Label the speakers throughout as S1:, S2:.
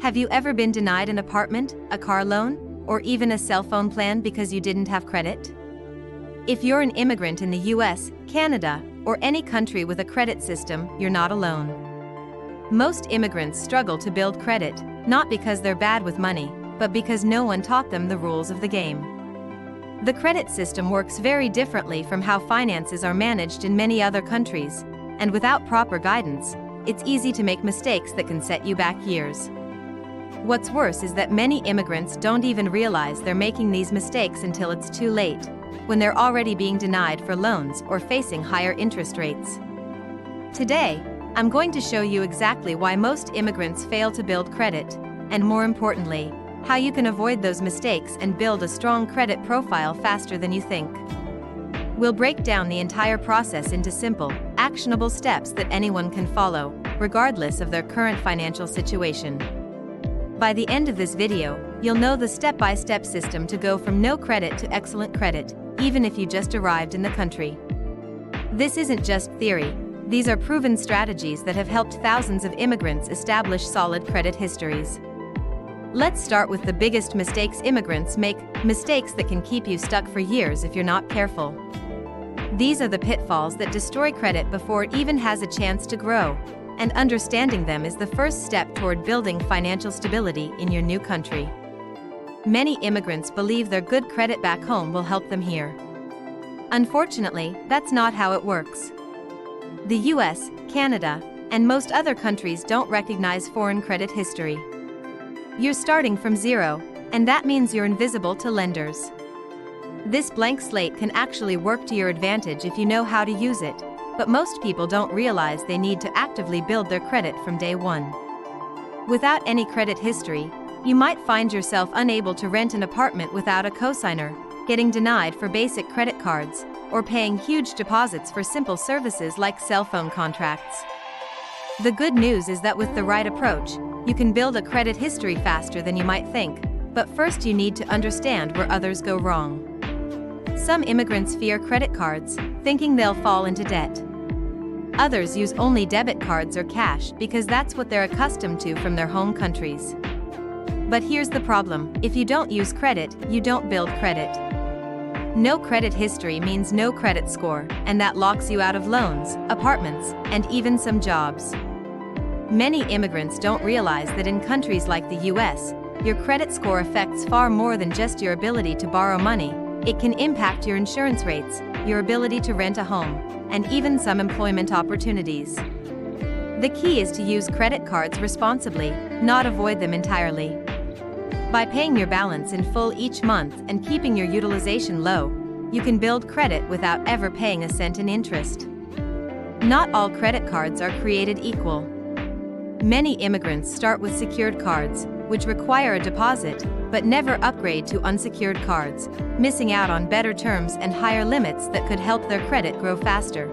S1: Have you ever been denied an apartment, a car loan, or even a cell phone plan because you didn't have credit? If you're an immigrant in the US, Canada, or any country with a credit system, you're not alone. Most immigrants struggle to build credit, not because they're bad with money, but because no one taught them the rules of the game. The credit system works very differently from how finances are managed in many other countries, and without proper guidance, it's easy to make mistakes that can set you back years. What's worse is that many immigrants don't even realize they're making these mistakes until it's too late, when they're already being denied for loans or facing higher interest rates. Today, I'm going to show you exactly why most immigrants fail to build credit, and more importantly, how you can avoid those mistakes and build a strong credit profile faster than you think. We'll break down the entire process into simple, actionable steps that anyone can follow, regardless of their current financial situation. By the end of this video, you'll know the step-by-step system to go from no credit to excellent credit, even if you just arrived in the country. This isn't just theory. These are proven strategies that have helped thousands of immigrants establish solid credit histories. Let's start with the biggest mistakes immigrants make, mistakes that can keep you stuck for years if you're not careful. These are the pitfalls that destroy credit before it even has a chance to grow, and understanding them is the first step toward building financial stability in your new country. Many immigrants believe their good credit back home will help them here. Unfortunately, that's not how it works. The US, Canada, and most other countries don't recognize foreign credit history. You're starting from zero, and that means you're invisible to lenders. This blank slate can actually work to your advantage if you know how to use it, but most people don't realize they need to actively build their credit from day one. Without any credit history, you might find yourself unable to rent an apartment without a cosigner, getting denied for basic credit cards, or paying huge deposits for simple services like cell phone contracts. The good news is that with the right approach, you can build a credit history faster than you might think, but first you need to understand where others go wrong. Some immigrants fear credit cards, thinking they'll fall into debt. Others use only debit cards or cash because that's what they're accustomed to from their home countries. But here's the problem: if you don't use credit, you don't build credit. No credit history means no credit score, and that locks you out of loans, apartments, and even some jobs. Many immigrants don't realize that in countries like the US, your credit score affects far more than just your ability to borrow money. It can impact your insurance rates, your ability to rent a home, and even some employment opportunities. The key is to use credit cards responsibly, not avoid them entirely. By paying your balance in full each month and keeping your utilization low, you can build credit without ever paying a cent in interest. Not all credit cards are created equal. Many immigrants start with secured cards, which require a deposit, but never upgrade to unsecured cards, missing out on better terms and higher limits that could help their credit grow faster.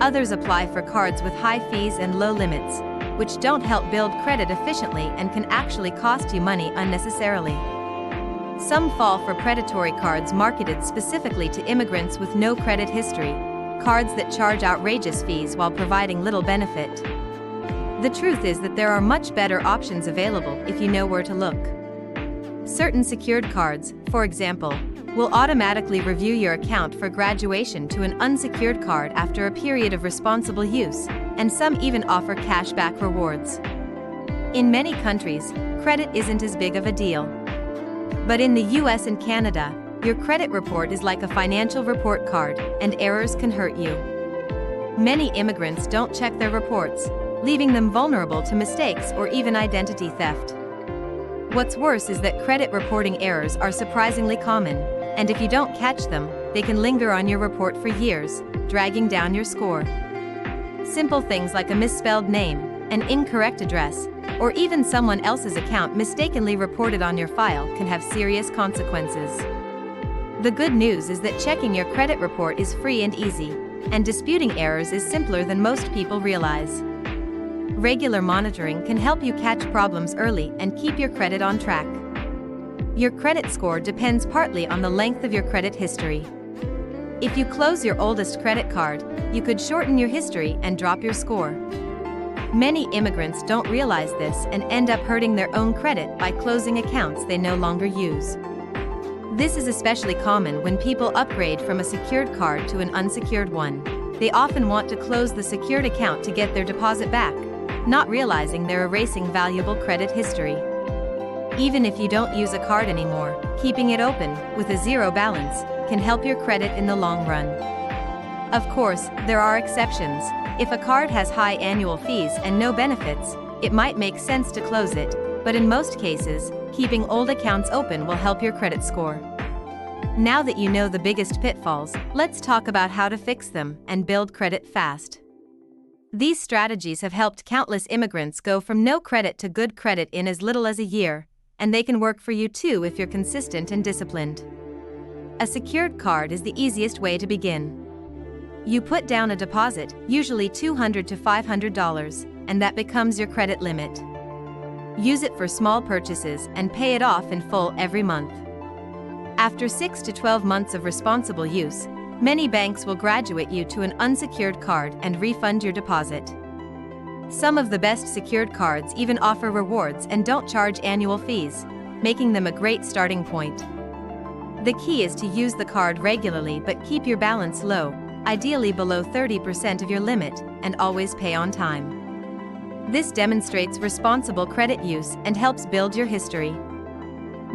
S1: Others apply for cards with high fees and low limits, which don't help build credit efficiently and can actually cost you money unnecessarily. Some fall for predatory cards marketed specifically to immigrants with no credit history, cards that charge outrageous fees while providing little benefit. The truth is that there are much better options available if you know where to look. Certain secured cards, for example, will automatically review your account for graduation to an unsecured card after a period of responsible use, and some even offer cashback rewards. In many countries, credit isn't as big of a deal. But in the US and Canada, your credit report is like a financial report card, and errors can hurt you. Many immigrants don't check their reports, leaving them vulnerable to mistakes or even identity theft. What's worse is that credit reporting errors are surprisingly common, and if you don't catch them, they can linger on your report for years, dragging down your score. Simple things like a misspelled name, an incorrect address, or even someone else's account mistakenly reported on your file can have serious consequences. The good news is that checking your credit report is free and easy, and disputing errors is simpler than most people realize. Regular monitoring can help you catch problems early and keep your credit on track. Your credit score depends partly on the length of your credit history. If you close your oldest credit card, you could shorten your history and drop your score. Many immigrants don't realize this and end up hurting their own credit by closing accounts they no longer use. This is especially common when people upgrade from a secured card to an unsecured one. They often want to close the secured account to get their deposit back, not realizing they're erasing valuable credit history. Even if you don't use a card anymore, keeping it open, with a zero balance, can help your credit in the long run. Of course, there are exceptions. If a card has high annual fees and no benefits, it might make sense to close it, but in most cases, keeping old accounts open will help your credit score. Now that you know the biggest pitfalls, let's talk about how to fix them and build credit fast. These strategies have helped countless immigrants go from no credit to good credit in as little as a year, and they can work for you too if you're consistent and disciplined. A secured card is the easiest way to begin. You put down a deposit, usually $200 to $500, and that becomes your credit limit. Use it for small purchases and pay it off in full every month. After 6 to 12 months of responsible use, many banks will graduate you to an unsecured card and refund your deposit. Some of the best secured cards even offer rewards and don't charge annual fees, making them a great starting point. The key is to use the card regularly but keep your balance low, ideally below 30% of your limit, and always pay on time. This demonstrates responsible credit use and helps build your history.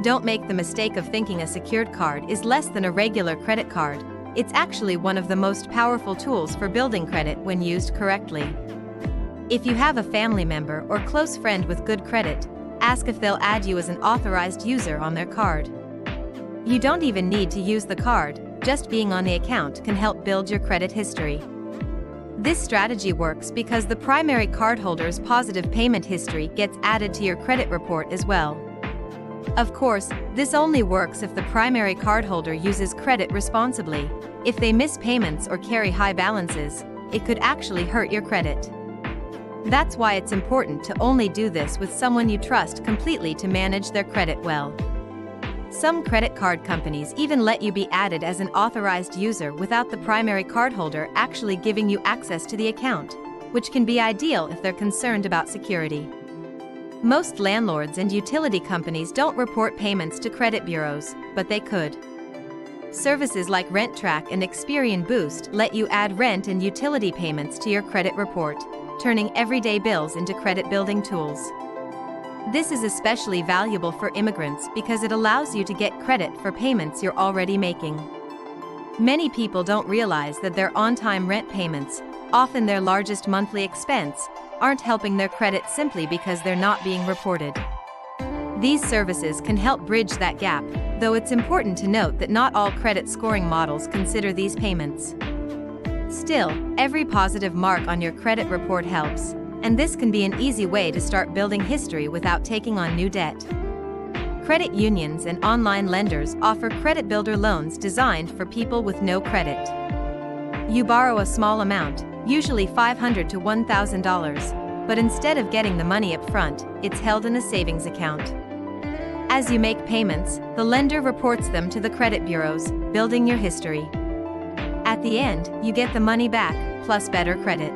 S1: Don't make the mistake of thinking a secured card is less than a regular credit card. It's actually one of the most powerful tools for building credit when used correctly. If you have a family member or close friend with good credit, ask if they'll add you as an authorized user on their card. You don't even need to use the card, just being on the account can help build your credit history. This strategy works because the primary cardholder's positive payment history gets added to your credit report as well. Of course, this only works if the primary cardholder uses credit responsibly. If they miss payments or carry high balances, it could actually hurt your credit. That's why it's important to only do this with someone you trust completely to manage their credit well. Some credit card companies even let you be added as an authorized user without the primary cardholder actually giving you access to the account, which can be ideal if they're concerned about security. Most landlords and utility companies don't report payments to credit bureaus, but they could. Services like RentTrack and Experian Boost let you add rent and utility payments to your credit report, turning everyday bills into credit-building tools. This is especially valuable for immigrants because it allows you to get credit for payments you're already making. Many people don't realize that their on-time rent payments, often their largest monthly expense, aren't helping their credit simply because they're not being reported. These services can help bridge that gap, though it's important to note that not all credit scoring models consider these payments. Still, every positive mark on your credit report helps, and this can be an easy way to start building history without taking on new debt. Credit unions and online lenders offer credit builder loans designed for people with no credit. You borrow a small amount, usually $500 to $1,000, but instead of getting the money up front, it's held in a savings account. As you make payments, the lender reports them to the credit bureaus, building your history. At the end, you get the money back, plus better credit.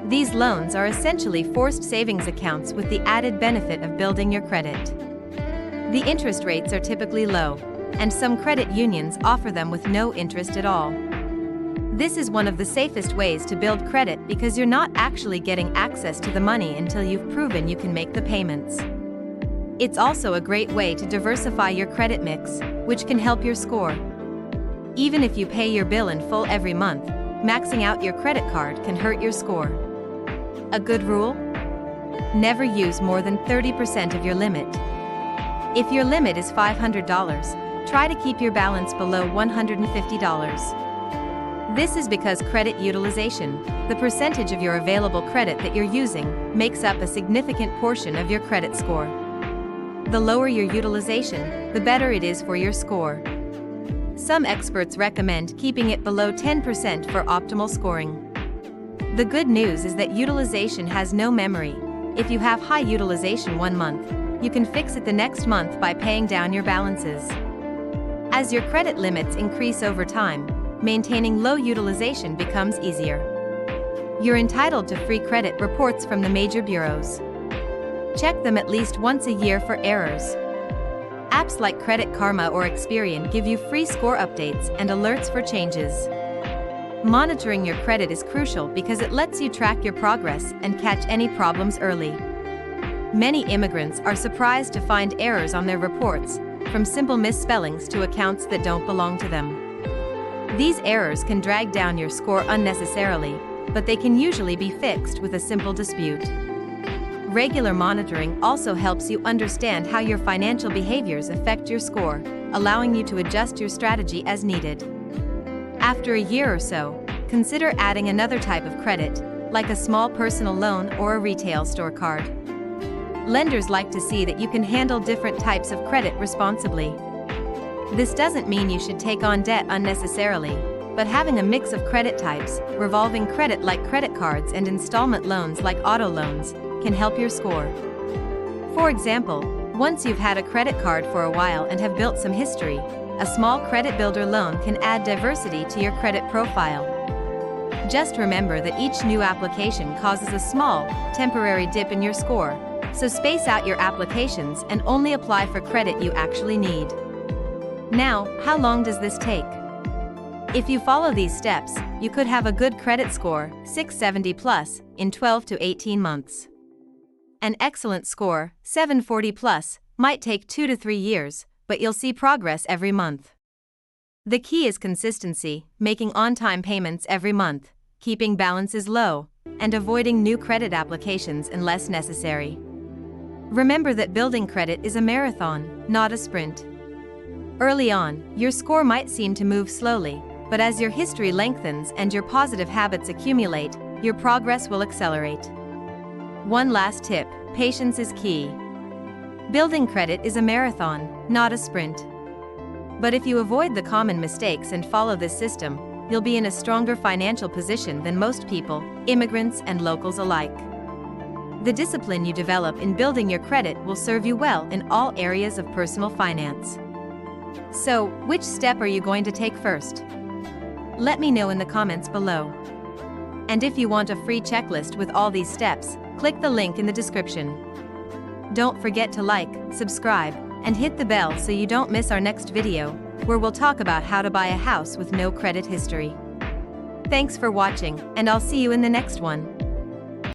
S1: These loans are essentially forced savings accounts with the added benefit of building your credit. The interest rates are typically low, and some credit unions offer them with no interest at all. This is one of the safest ways to build credit because you're not actually getting access to the money until you've proven you can make the payments. It's also a great way to diversify your credit mix, which can help your score. Even if you pay your bill in full every month, maxing out your credit card can hurt your score. A good rule? Never use more than 30% of your limit. If your limit is $500, try to keep your balance below $150. This is because credit utilization, the percentage of your available credit that you're using, makes up a significant portion of your credit score. The lower your utilization, the better it is for your score. Some experts recommend keeping it below 10% for optimal scoring. The good news is that utilization has no memory. If you have high utilization one month, you can fix it the next month by paying down your balances. As your credit limits increase over time, maintaining low utilization becomes easier. You're entitled to free credit reports from the major bureaus. Check them at least once a year for errors. Apps like Credit Karma or Experian give you free score updates and alerts for changes. Monitoring your credit is crucial because it lets you track your progress and catch any problems early. Many immigrants are surprised to find errors on their reports, from simple misspellings to accounts that don't belong to them. These errors can drag down your score unnecessarily, but they can usually be fixed with a simple dispute. Regular monitoring also helps you understand how your financial behaviors affect your score, allowing you to adjust your strategy as needed. After a year or so, consider adding another type of credit, like a small personal loan or a retail store card. Lenders like to see that you can handle different types of credit responsibly. This doesn't mean you should take on debt unnecessarily, but having a mix of credit types, revolving credit like credit cards and installment loans like auto loans, can help your score. For example, once you've had a credit card for a while and have built some history, a small credit builder loan can add diversity to your credit profile. Just remember that each new application causes a small, temporary dip in your score, so space out your applications and only apply for credit you actually need. Now, how long does this take? If you follow these steps, you could have a good credit score, 670 plus, in 12 to 18 months. An excellent score, 740 plus, might take 2 to 3 years, but you'll see progress every month. The key is consistency, making on-time payments every month, keeping balances low, and avoiding new credit applications unless necessary. Remember that building credit is a marathon, not a sprint. Early on, your score might seem to move slowly, but as your history lengthens and your positive habits accumulate, your progress will accelerate. One last tip: patience is key. Building credit is a marathon, not a sprint. But if you avoid the common mistakes and follow this system, you'll be in a stronger financial position than most people, immigrants and locals alike. The discipline you develop in building your credit will serve you well in all areas of personal finance. So, which step are you going to take first? Let me know in the comments below. And if you want a free checklist with all these steps, click the link in the description. Don't forget to like, subscribe, and hit the bell so you don't miss our next video, where we'll talk about how to buy a house with no credit history. Thanks for watching, and I'll see you in the next one.